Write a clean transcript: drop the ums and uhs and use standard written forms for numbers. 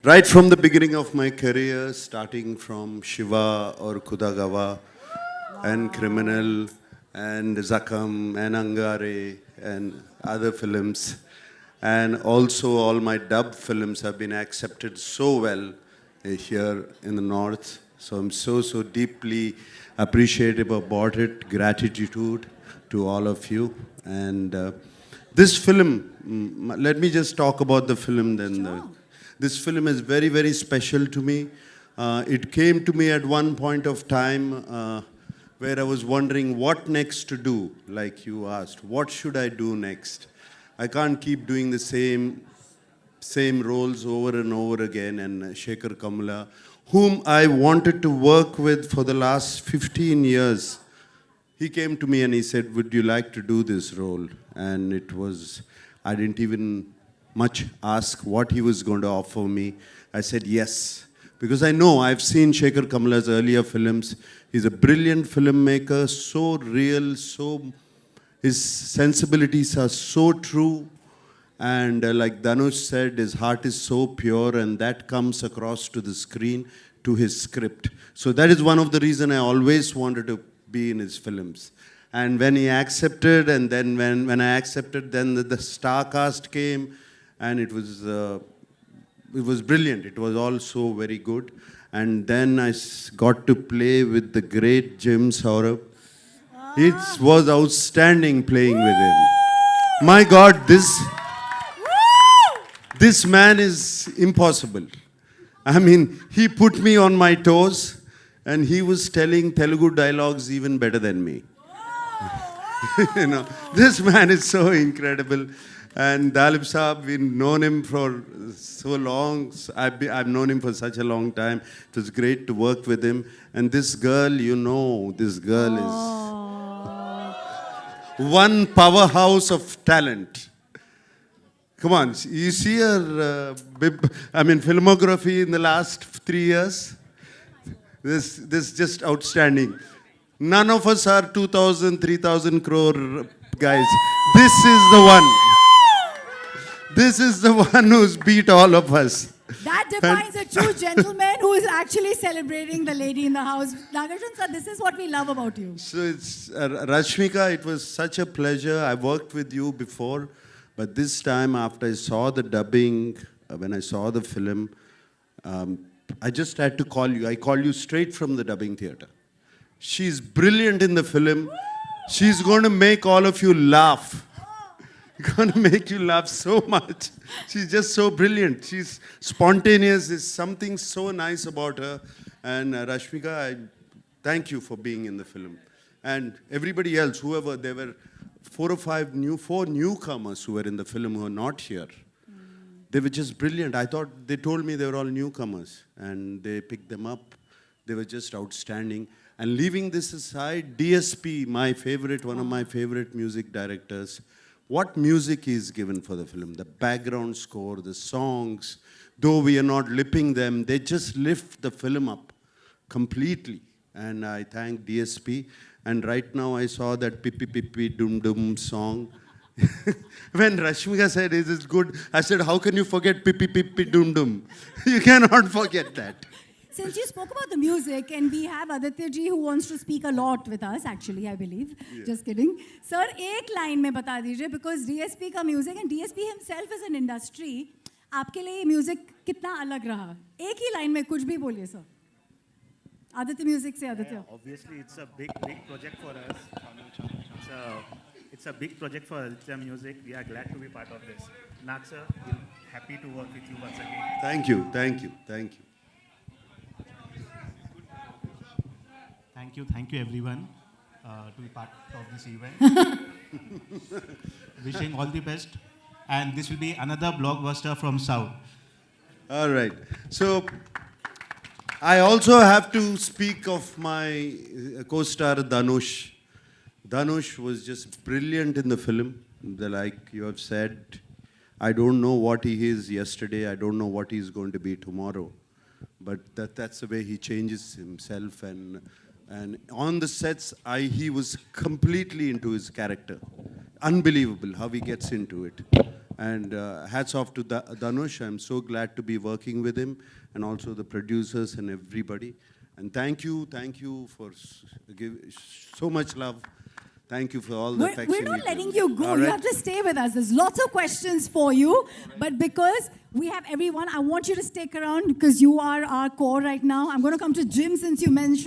Right from the beginning of my career, starting from Shiva or Kudagawa and Criminal and Zakam and Angare and other films, and also all my dub films have been accepted so well here in the North. So I'm so deeply appreciative about it, gratitude to all of you. And this film, let me just talk about the film then. This film is very special to me. It came to me at one point of time where I was wondering what next to do, like you asked. What should I do next? I can't keep doing the same roles over and over again. And Shekhar Kamla, whom I wanted to work with for the last 15 years, he came to me and he said, would you like to do this role? And it was, I didn't even much ask what he was going to offer me. I said yes, because I know I've seen Shekhar Kamla's earlier films. He's a brilliant filmmaker, so real, his sensibilities are so true. And like Dhanush said, his heart is so pure, and that comes across to the screen, to his script. So that is one of the reasons I always wanted to be in his films. And when he accepted, and then when I accepted, then the star cast came, and it was brilliant. It was also very good. And then I got to play with the great Jim Saurabh. It was outstanding playing with him. My God, this man is impossible. I mean, he put me on my toes, and he was telling Telugu dialogues even better than me. You know, this man is so incredible. And Dalip Saab, we've known him for so long. I've known him for such a long time. It was great to work with him. And this girl, this girl is one powerhouse of talent. Come on, you see her, filmography in the last 3 years? This is just outstanding. None of us are 2,000, 3,000 crore guys. This is the one. This is the one who's beat all of us. That defines a true gentleman who is actually celebrating the lady in the house. Nagarjun sir, this is what we love about you. So it's, Rashmika, it was such a pleasure. I worked with you before, but this time after I saw the dubbing, when I saw the film, I just had to call you. I called you straight from the dubbing theater. She's brilliant in the film. She's going to make all of you laugh. Going to make you laugh so much. She's just so brilliant. She's spontaneous. There's something so nice about her. And Rashmika, I thank you for being in the film. And everybody else, whoever, there were four newcomers who were in the film who are not here. They were just brilliant. I thought, they told me they were all newcomers, and they picked them up. They were just outstanding. And leaving this aside, DSP, one of my favorite music directors, what music is given for the film, the background score, the songs, though we are not lipping them, they just lift the film up completely. And I thank DSP. And right now I saw that Pippi Pippi Dum Dum song. When Rashmika said, is it good? I said, how can you forget Pippi Pippi Dum Dum? You cannot forget that. Since you spoke about the music, and we have Aditya ji who wants to speak a lot with us, actually, I believe. Yeah. Just kidding. Sir, एक line में बता दीजिए, because DSP का music, and DSP himself is an industry, आपके लिए music कितना अलग रहा? एक ही line में कुछ भी बोलिए, sir. Aditya Music से Aditya. Yeah, obviously, it's a big project for us. It's a big project for Aditya Music. We are glad to be part of this. Nag sir, we're happy to work with you once again. Thank you. Thank you everyone to be part of this event. Wishing all the best. And this will be another blockbuster from South. All right. So, I also have to speak of my co-star Dhanush. Dhanush was just brilliant in the film. Like you have said, I don't know what he is yesterday. I don't know what he's going to be tomorrow. But that's the way he changes himself. And on the sets, he was completely into his character. Unbelievable how he gets into it. And hats off to Dhanush. I'm so glad to be working with him, and also the producers and everybody. And thank you for so much love. Thank you for all the affection. We're not letting you go. All You right. have to stay with us. There's lots of questions for you. But because we have everyone, I want you to stick around because you are our core right now. I'm going to come to Jim since you mentioned.